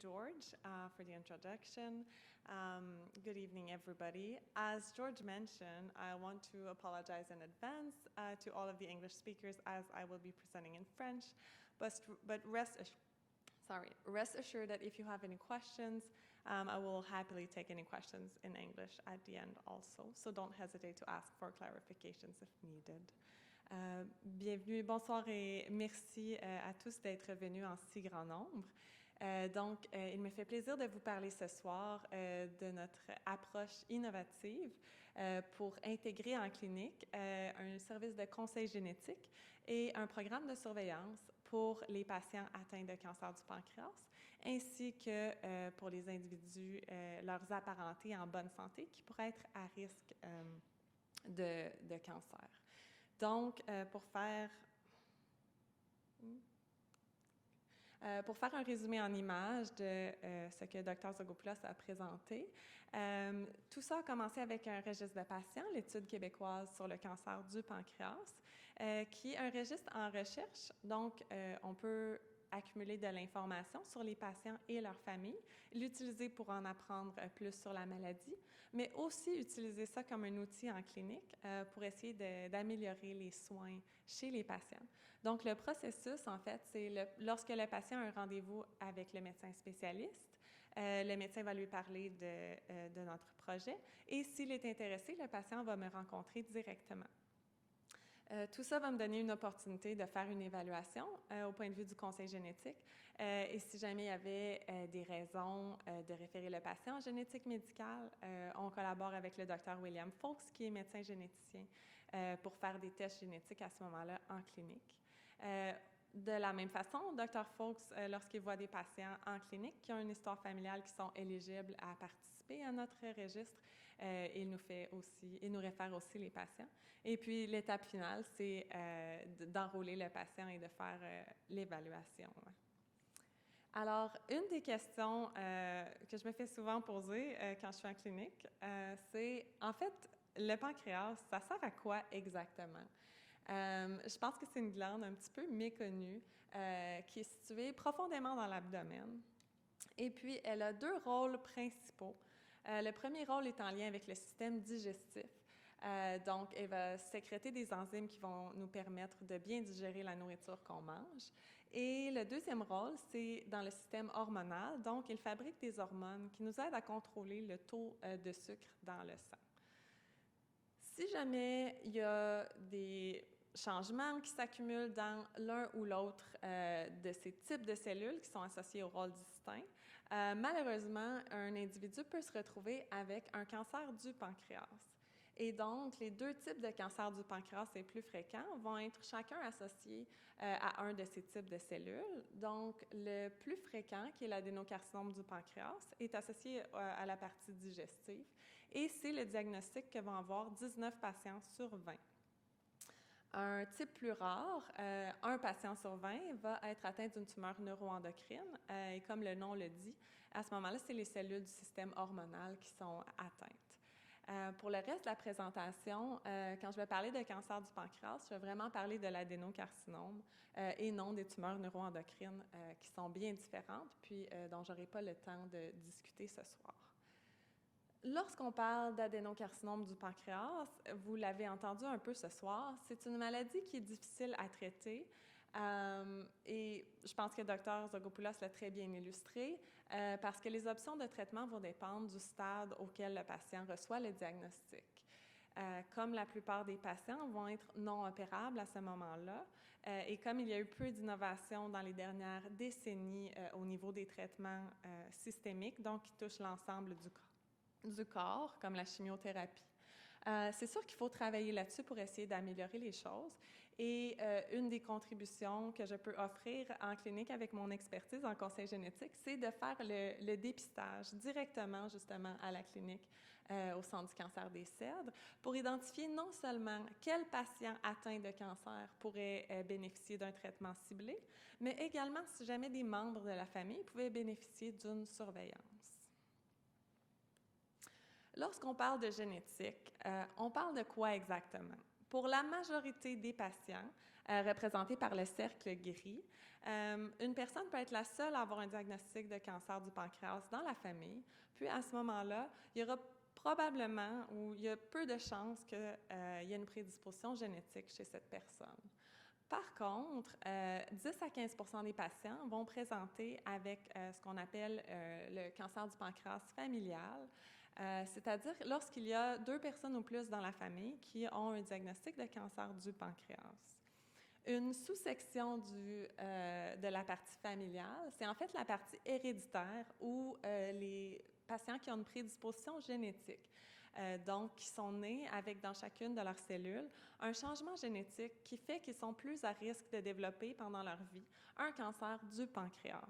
George for the introduction. Good evening, everybody. As George mentioned, I want to apologize in advance to all of the English speakers as I will be presenting in French, but rest assured that if you have any questions, I will happily take any questions in English at the end also, so don't hesitate to ask for clarifications if needed. Bienvenue, bonsoir et merci à tous d'être venus en si grand nombre. Il me fait plaisir de vous parler ce soir de notre approche innovative pour intégrer en clinique un service de conseil génétique et un programme de surveillance pour les patients atteints de cancer du pancréas, ainsi que pour les individus, leurs apparentés en bonne santé qui pourraient être à risque de cancer. Donc, pour faire un résumé en images de ce que Dr. Zogopoulos a présenté, tout ça a commencé avec un registre de patients, l'étude québécoise sur le cancer du pancréas, qui est un registre en recherche. Donc, on peut accumuler de l'information sur les patients et leurs familles, l'utiliser pour en apprendre plus sur la maladie, mais aussi utiliser ça comme un outil en clinique pour essayer d'améliorer les soins chez les patients. Donc, le processus, en fait, c'est lorsque le patient a un rendez-vous avec le médecin spécialiste, le médecin va lui parler de notre projet et s'il est intéressé, le patient va me rencontrer directement. Tout ça va me donner une opportunité de faire une évaluation au point de vue du conseil génétique et si jamais il y avait des raisons de référer le patient en génétique médicale, on collabore avec le Dr. William Folks, qui est médecin généticien, pour faire des tests génétiques à ce moment-là en clinique. De la même façon, Dr. Folks, lorsqu'il voit des patients en clinique qui ont une histoire familiale qui sont éligibles à participer à notre registre, il nous réfère aussi les patients. Et puis, l'étape finale, c'est d'enrôler le patient et de faire l'évaluation. Alors, une des questions que je me fais souvent poser quand je suis en clinique, c'est, en fait, le pancréas, ça sert à quoi exactement? Je pense que c'est une glande un petit peu méconnue qui est située profondément dans l'abdomen. Et puis, elle a deux rôles principaux. Le premier rôle est en lien avec le système digestif. Donc, elle va sécréter des enzymes qui vont nous permettre de bien digérer la nourriture qu'on mange. Et le deuxième rôle, c'est dans le système hormonal. Donc, elle fabrique des hormones qui nous aident à contrôler le taux de sucre dans le sang. Si jamais il y a des changements qui s'accumulent dans l'un ou l'autre de ces types de cellules qui sont associés au rôle distinct, malheureusement, un individu peut se retrouver avec un cancer du pancréas. Et donc, les deux types de cancer du pancréas les plus fréquents vont être chacun associés à un de ces types de cellules. Donc, le plus fréquent, qui est l'adénocarcinome du pancréas, est associé à la partie digestive et c'est le diagnostic que vont avoir 19 patients sur 20. Un type plus rare, un patient sur 20 va être atteint d'une tumeur neuroendocrine et comme le nom le dit, à ce moment-là, c'est les cellules du système hormonal qui sont atteintes. Pour le reste de la présentation, quand je vais parler de cancer du pancréas, je vais vraiment parler de l'adénocarcinome et non des tumeurs neuroendocrines qui sont bien différentes, puis dont je n'aurai pas le temps de discuter ce soir. Lorsqu'on parle d'adénocarcinome du pancréas, vous l'avez entendu un peu ce soir, c'est une maladie qui est difficile à traiter et je pense que Dr. Zogopoulos l'a très bien illustré parce que les options de traitement vont dépendre du stade auquel le patient reçoit le diagnostic. Comme la plupart des patients vont être non opérables à ce moment-là et comme il y a eu peu d'innovation dans les dernières décennies au niveau des traitements systémiques, donc qui touchent l'ensemble du corps, comme la chimiothérapie. C'est sûr qu'il faut travailler là-dessus pour essayer d'améliorer les choses. Et une des contributions que je peux offrir en clinique avec mon expertise en conseil génétique, c'est de faire le dépistage directement, justement, à la clinique au Centre du cancer des Cèdres pour identifier non seulement quel patient atteint de cancer pourrait bénéficier d'un traitement ciblé, mais également si jamais des membres de la famille pouvaient bénéficier d'une surveillance. Lorsqu'on parle de génétique, on parle de quoi exactement? pour la majorité des patients, représentés par le cercle gris, une personne peut être la seule à avoir un diagnostic de cancer du pancréas dans la famille. Puis à ce moment-là, il y aura probablement ou il y a peu de chances qu'il y ait une prédisposition génétique chez cette personne. Par contre, 10 à 15 des patients vont présenter avec ce qu'on appelle le cancer du pancréas familial, c'est-à-dire lorsqu'il y a 2 personnes ou plus dans la famille qui ont un diagnostic de cancer du pancréas. Une sous-section de la partie familiale, c'est en fait la partie héréditaire où les patients qui ont une prédisposition génétique, donc qui sont nés avec dans chacune de leurs cellules un changement génétique qui fait qu'ils sont plus à risque de développer pendant leur vie un cancer du pancréas.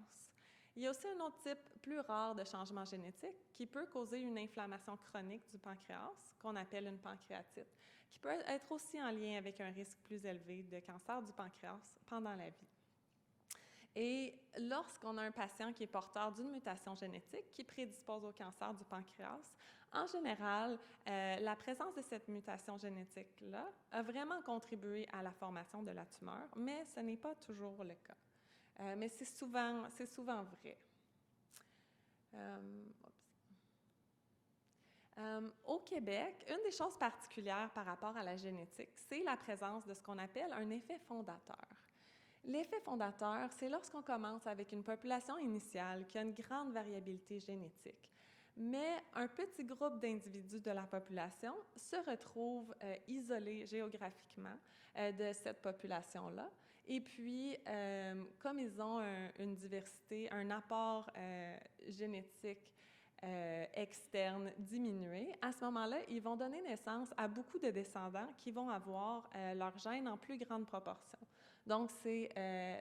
Il y a aussi un autre type plus rare de changement génétique qui peut causer une inflammation chronique du pancréas, qu'on appelle une pancréatite, qui peut être aussi en lien avec un risque plus élevé de cancer du pancréas pendant la vie. Et lorsqu'on a un patient qui est porteur d'une mutation génétique qui prédispose au cancer du pancréas, en général, la présence de cette mutation génétique-là a vraiment contribué à la formation de la tumeur, mais ce n'est pas toujours le cas. Mais c'est souvent vrai. Au Québec, une des choses particulières par rapport à la génétique, c'est la présence de ce qu'on appelle un effet fondateur. L'effet fondateur, c'est lorsqu'on commence avec une population initiale qui a une grande variabilité génétique. Mais un petit groupe d'individus de la population se retrouve isolés géographiquement de cette population-là. Et puis, comme ils ont une diversité, un apport génétique externe diminué, à ce moment-là, ils vont donner naissance à beaucoup de descendants qui vont avoir leurs gènes en plus grande proportion. Donc, c'est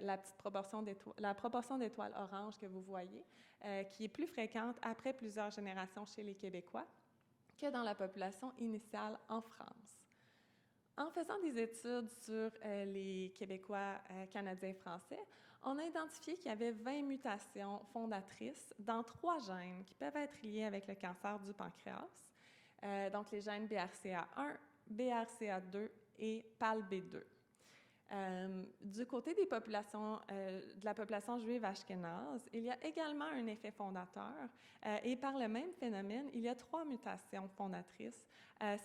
la proportion d'étoiles oranges que vous voyez, qui est plus fréquente après plusieurs générations chez les Québécois que dans la population initiale en France. En faisant des études sur les Québécois, Canadiens, Français, on a identifié qu'il y avait 20 mutations fondatrices dans 3 gènes qui peuvent être liés avec le cancer du pancréas, donc les gènes BRCA1, BRCA2 et PALB2. Du côté des populations, de la population juive ashkénaze, il y a également un effet fondateur et par le même phénomène, il y a 3 mutations fondatrices,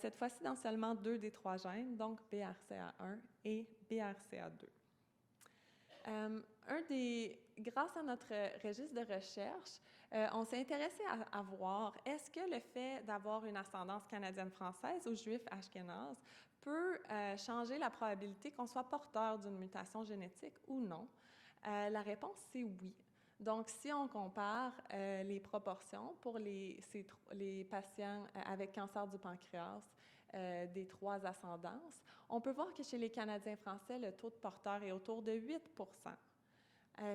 cette fois-ci dans seulement 2 des 3 gènes, donc BRCA1 et BRCA2. Grâce à notre registre de recherche, on s'est intéressé à voir est-ce que le fait d'avoir une ascendance canadienne-française ou juif ashkénaze peut changer la probabilité qu'on soit porteur d'une mutation génétique ou non. La réponse, c'est oui. Donc, si on compare les proportions pour les patients avec cancer du pancréas des 3 ascendances, on peut voir que chez les Canadiens français, le taux de porteurs est autour de 8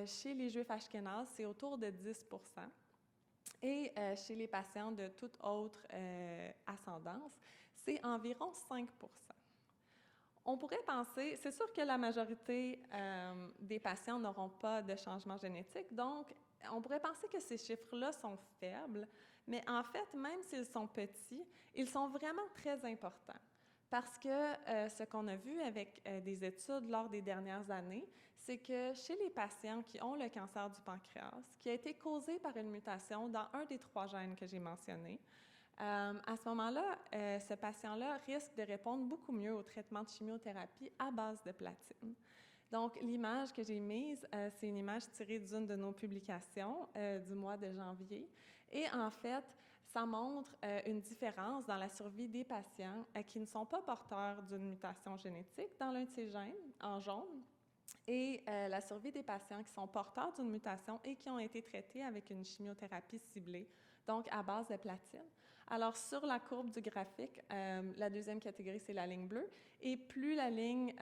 chez les Juifs ashkénazes, c'est autour de 10 et chez les patients de toute autre ascendance, c'est environ 5 On pourrait penser, c'est sûr que la majorité des patients n'auront pas de changement génétique, donc on pourrait penser que ces chiffres-là sont faibles, mais en fait, même s'ils sont petits, ils sont vraiment très importants. Parce que ce qu'on a vu avec des études lors des dernières années, c'est que chez les patients qui ont le cancer du pancréas, qui a été causé par une mutation dans un des 3 gènes que j'ai mentionnés, à ce moment-là, ce patient-là risque de répondre beaucoup mieux au traitement de chimiothérapie à base de platine. Donc, l'image que j'ai mise, c'est une image tirée d'une de nos publications du mois de janvier. Et en fait, ça montre une différence dans la survie des patients qui ne sont pas porteurs d'une mutation génétique dans l'un de ces gènes, en jaune, et la survie des patients qui sont porteurs d'une mutation et qui ont été traités avec une chimiothérapie ciblée, donc à base de platine. Alors, sur la courbe du graphique, la deuxième catégorie, c'est la ligne bleue. Et plus la ligne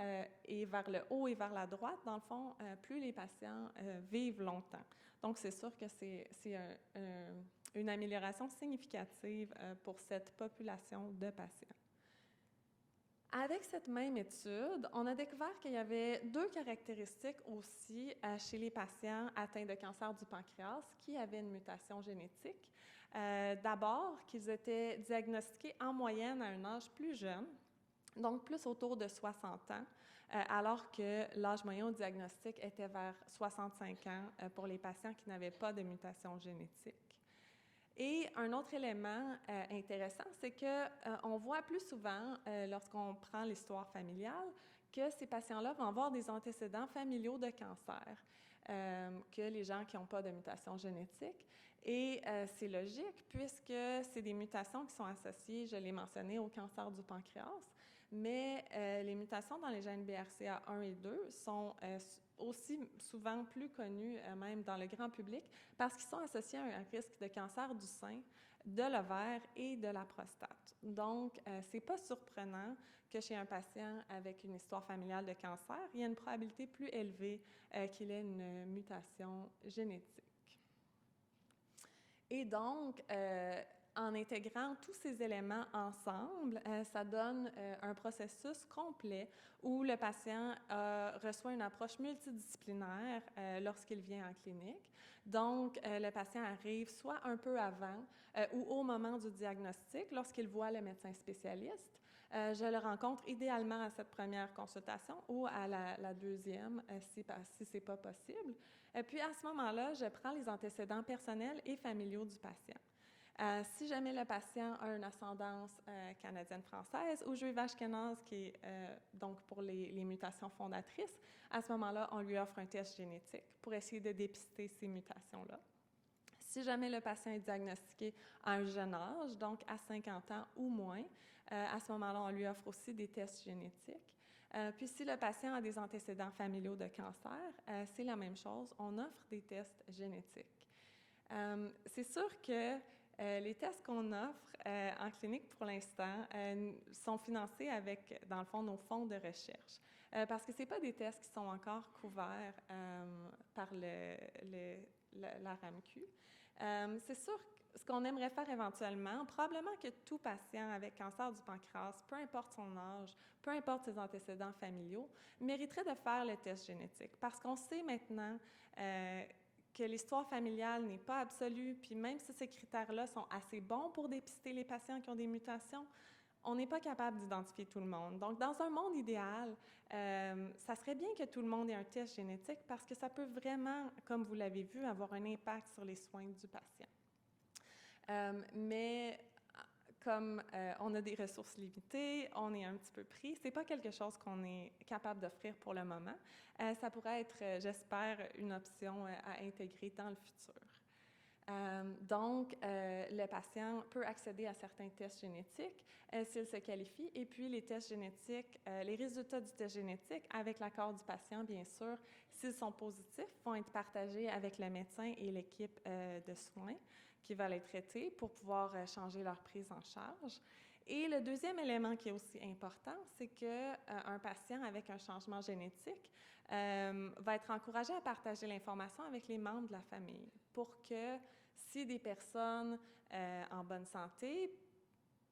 est vers le haut et vers la droite, dans le fond, plus les patients vivent longtemps. Donc, c'est sûr que c'est une amélioration significative pour cette population de patients. Avec cette même étude, on a découvert qu'il y avait 2 caractéristiques aussi chez les patients atteints de cancer du pancréas qui avaient une mutation génétique. D'abord, qu'ils étaient diagnostiqués en moyenne à un âge plus jeune. donc plus autour de 60 ans, alors que l'âge moyen au diagnostic était vers 65 ans pour les patients qui n'avaient pas de mutation génétique. Et un autre élément intéressant, c'est qu'on voit plus souvent, lorsqu'on prend l'histoire familiale, que ces patients-là vont avoir des antécédents familiaux de cancer que les gens qui n'ont pas de mutation génétique. Et c'est logique, puisque c'est des mutations qui sont associées, je l'ai mentionné, au cancer du pancréas, mais les mutations dans les gènes BRCA1 et 2 sont aussi souvent plus connus, même dans le grand public, parce qu'ils sont associés à un risque de cancer du sein, de l'ovaire et de la prostate. Donc, ce n'est pas surprenant que chez un patient avec une histoire familiale de cancer, il y a une probabilité plus élevée qu'il ait une mutation génétique. Et donc, en intégrant tous ces éléments ensemble, ça donne un processus complet où le patient reçoit une approche multidisciplinaire lorsqu'il vient en clinique. Donc, le patient arrive soit un peu avant ou au moment du diagnostic, lorsqu'il voit le médecin spécialiste. Je le rencontre idéalement à cette première consultation ou à la deuxième, si ce n'est pas possible. Puis, à ce moment-là, je prends les antécédents personnels et familiaux du patient. Si jamais le patient a une ascendance canadienne-française ou juive ashkénaze, qui est donc pour les mutations fondatrices, à ce moment-là, on lui offre un test génétique pour essayer de dépister ces mutations-là. Si jamais le patient est diagnostiqué à un jeune âge, donc à 50 ans ou moins, à ce moment-là, on lui offre aussi des tests génétiques. Puis si le patient a des antécédents familiaux de cancer, c'est la même chose, on offre des tests génétiques. C'est sûr que les tests qu'on offre en clinique pour l'instant sont financés avec, dans le fond, nos fonds de recherche. Parce que ce n'est pas des tests qui sont encore couverts par la RAMQ. C'est sûr que ce qu'on aimerait faire éventuellement, probablement que tout patient avec cancer du pancréas, peu importe son âge, peu importe ses antécédents familiaux, mériterait de faire le test génétique. Parce qu'on sait maintenant que l'histoire familiale n'est pas absolue, puis même si ces critères-là sont assez bons pour dépister les patients qui ont des mutations, on n'est pas capable d'identifier tout le monde. Donc, dans un monde idéal, ça serait bien que tout le monde ait un test génétique parce que ça peut vraiment, comme vous l'avez vu, avoir un impact sur les soins du patient. Mais comme on a des ressources limitées, on est un petit peu pris, ce n'est pas quelque chose qu'on est capable d'offrir pour le moment. Ça pourrait être, j'espère, une option à intégrer dans le futur. Donc, le patient peut accéder à certains tests génétiques s'il se qualifie, et puis les tests génétiques, les résultats du test génétique, avec l'accord du patient, bien sûr, s'ils sont positifs, vont être partagés avec le médecin et l'équipe de soins qui va les traiter pour pouvoir changer leur prise en charge. Et le deuxième élément qui est aussi important, c'est qu'un patient avec un changement génétique va être encouragé à partager l'information avec les membres de la famille pour que si des personnes en bonne santé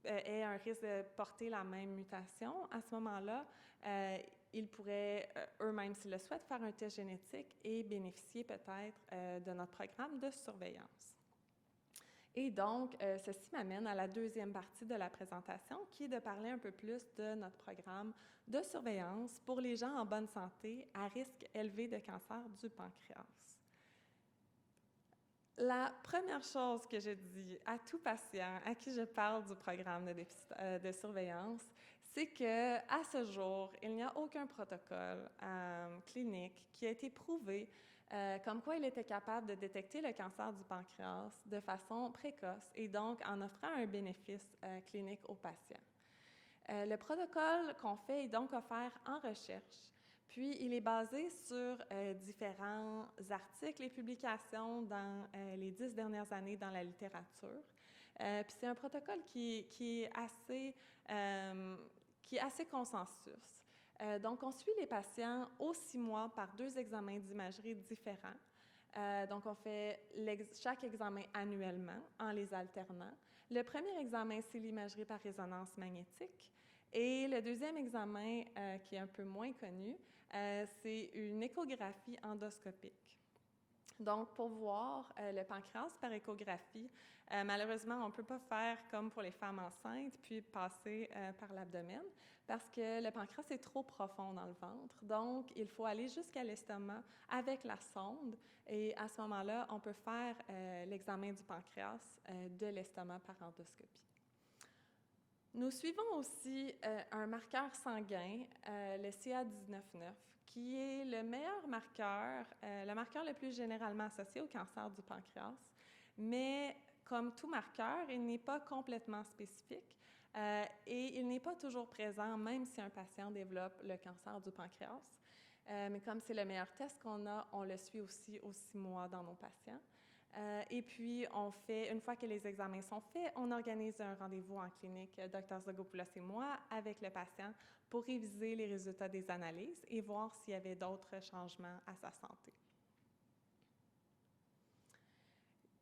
aient un risque de porter la même mutation, à ce moment-là, ils pourraient eux-mêmes, s'ils le souhaitent, faire un test génétique et bénéficier peut-être de notre programme de surveillance. Et donc, ceci m'amène à la deuxième partie de la présentation, qui est de parler un peu plus de notre programme de surveillance pour les gens en bonne santé à risque élevé de cancer du pancréas. La première chose que je dis à tout patient à qui je parle du programme de surveillance, c'est qu'à ce jour, il n'y a aucun protocole clinique qui a été prouvé comme quoi il était capable de détecter le cancer du pancréas de façon précoce et donc en offrant un bénéfice clinique aux patients. Le protocole qu'on fait est donc offert en recherche, puis il est basé sur différents articles et publications dans les 10 dernières années dans la littérature. Puis c'est un protocole qui est assez consensus. Donc, on suit les patients aux 6 mois par 2 examens d'imagerie différents. Donc, on fait chaque examen annuellement en les alternant. Le premier examen, c'est l'imagerie par résonance magnétique. Et le deuxième examen, qui est un peu moins connu, c'est une échographie endoscopique. Donc, pour voir le pancréas par échographie, malheureusement, on ne peut pas faire comme pour les femmes enceintes, puis passer par l'abdomen, parce que le pancréas est trop profond dans le ventre. Donc, il faut aller jusqu'à l'estomac avec la sonde, et à ce moment-là, on peut faire l'examen du pancréas de l'estomac par endoscopie. Nous suivons aussi un marqueur sanguin, le CA19-9, qui est le meilleur marqueur, le marqueur le plus généralement associé au cancer du pancréas. Mais comme tout marqueur, il n'est pas complètement spécifique et il n'est pas toujours présent, même si un patient développe le cancer du pancréas. Mais comme c'est le meilleur test qu'on a, on le suit aussi aux 6 mois dans nos patients. Et puis, une fois que les examens sont faits, on organise un rendez-vous en clinique, Dr. Zagopoulos et moi, avec le patient pour réviser les résultats des analyses et voir s'il y avait d'autres changements à sa santé.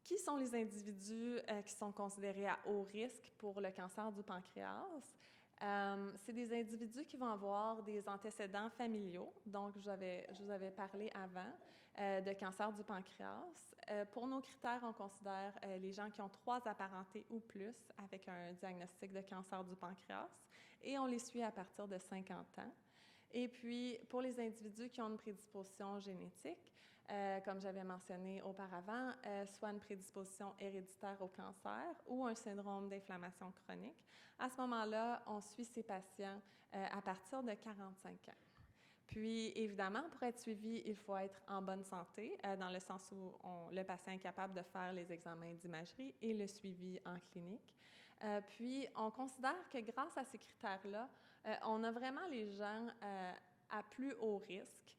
Qui sont les individus qui sont considérés à haut risque pour le cancer du pancréas? C'est des individus qui vont avoir des antécédents familiaux, donc je vous avais parlé avant de cancer du pancréas. Pour nos critères, on considère les gens qui ont 3 apparentés ou plus avec un diagnostic de cancer du pancréas et on les suit à partir de 50 ans. Et puis, pour les individus qui ont une prédisposition génétique, comme j'avais mentionné auparavant, soit une prédisposition héréditaire au cancer ou un syndrome d'inflammation chronique. À ce moment-là, on suit ces patients à partir de 45 ans. Puis, évidemment, pour être suivi, il faut être en bonne santé, dans le sens où le patient est capable de faire les examens d'imagerie et le suivi en clinique. Puis, on considère que grâce à ces critères-là, on a vraiment les gens à plus haut risque.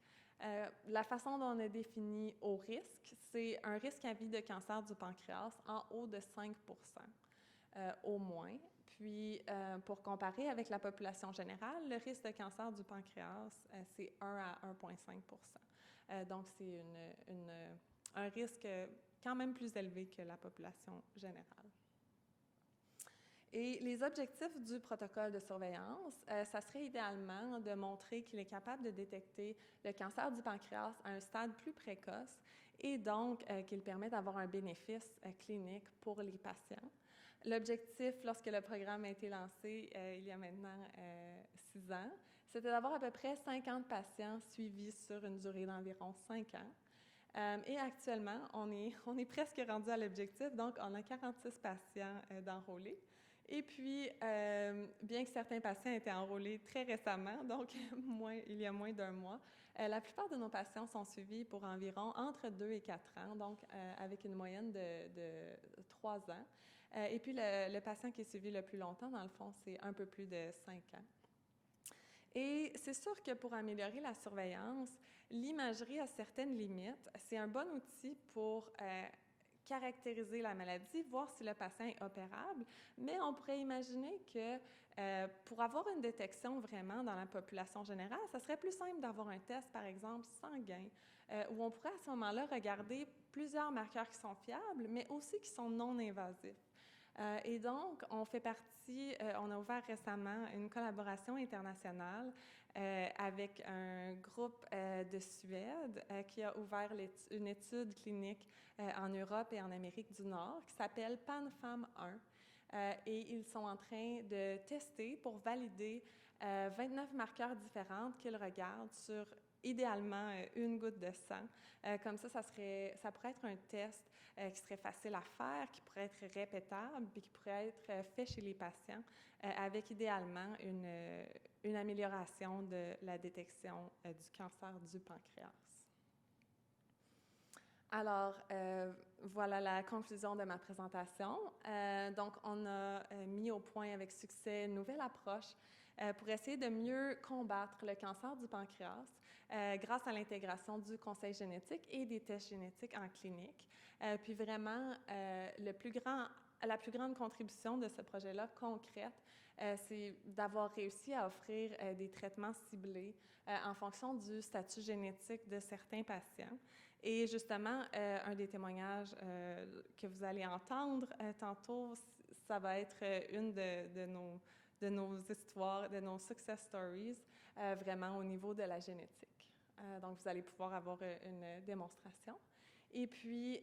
La façon dont on a défini haut risque, c'est un risque à vie de cancer du pancréas en haut de 5 au moins. Puis, pour comparer avec la population générale, le risque de cancer du pancréas, c'est 1 à 1,5 donc, c'est un risque quand même plus élevé que la population générale. Et les objectifs du protocole de surveillance, ça serait idéalement de montrer qu'il est capable de détecter le cancer du pancréas à un stade plus précoce et donc qu'il permet d'avoir un bénéfice clinique pour les patients. L'objectif, lorsque le programme a été lancé il y a maintenant 6 ans, c'était d'avoir à peu près 50 patients suivis sur une durée d'environ 5 ans. Et actuellement, on est presque rendu à l'objectif, donc on a 46 patients d'enrôlés. Et puis, bien que certains patients aient été enrôlés très récemment, donc il y a moins d'1 mois, la plupart de nos patients sont suivis pour environ entre 2 et 4 ans, donc avec une moyenne de 3 ans. Et puis, le patient qui est suivi le plus longtemps, dans le fond, c'est un peu plus de 5 ans. Et c'est sûr que pour améliorer la surveillance, l'imagerie a certaines limites. C'est un bon outil pour caractériser la maladie, voir si le patient est opérable, mais on pourrait imaginer que pour avoir une détection vraiment dans la population générale, ça serait plus simple d'avoir un test, par exemple, sanguin, où on pourrait à ce moment-là regarder plusieurs marqueurs qui sont fiables, mais aussi qui sont non invasifs. Et donc, on a ouvert récemment une collaboration internationale avec un groupe de Suède qui a ouvert une étude clinique en Europe et en Amérique du Nord qui s'appelle PanFAM-1. Et ils sont en train de tester pour valider 29 marqueurs différents qu'ils regardent sur idéalement une goutte de sang. Comme ça pourrait être un test qui serait facile à faire, qui pourrait être répétable, puis qui pourrait être fait chez les patients avec idéalement une amélioration de la détection du cancer du pancréas. Alors, voilà la conclusion de ma présentation. Donc, on a mis au point avec succès une nouvelle approche pour essayer de mieux combattre le cancer du pancréas grâce à l'intégration du conseil génétique et des tests génétiques en clinique. Puis vraiment, la plus grande contribution de ce projet-là concrète, c'est d'avoir réussi à offrir des traitements ciblés en fonction du statut génétique de certains patients. Et justement, un des témoignages que vous allez entendre tantôt, ça va être une de nos histoires, de nos success stories, vraiment au niveau de la génétique. Donc, vous allez pouvoir avoir une démonstration. Et puis,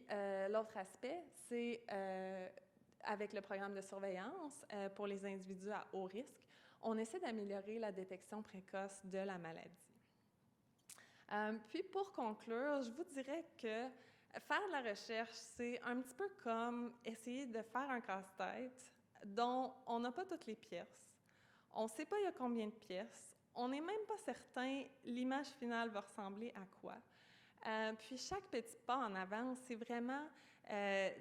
l'autre aspect, c'est avec le programme de surveillance pour les individus à haut risque, on essaie d'améliorer la détection précoce de la maladie. Puis, pour conclure, je vous dirais que faire de la recherche, c'est un petit peu comme essayer de faire un casse-tête dont on n'a pas toutes les pièces. On ne sait pas il y a combien de pièces. On n'est même pas certain l'image finale va ressembler à quoi. Puis chaque petit pas en avant, c'est vraiment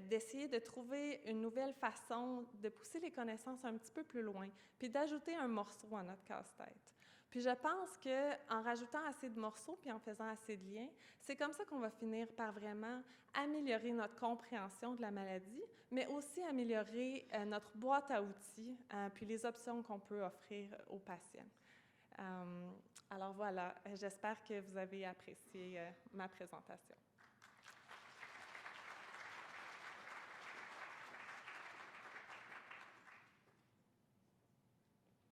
d'essayer de trouver une nouvelle façon de pousser les connaissances un petit peu plus loin, puis d'ajouter un morceau à notre casse-tête. Puis je pense qu'en rajoutant assez de morceaux puis en faisant assez de liens, c'est comme ça qu'on va finir par vraiment améliorer notre compréhension de la maladie, mais aussi améliorer notre boîte à outils puis les options qu'on peut offrir aux patients. Alors voilà, j'espère que vous avez apprécié ma présentation.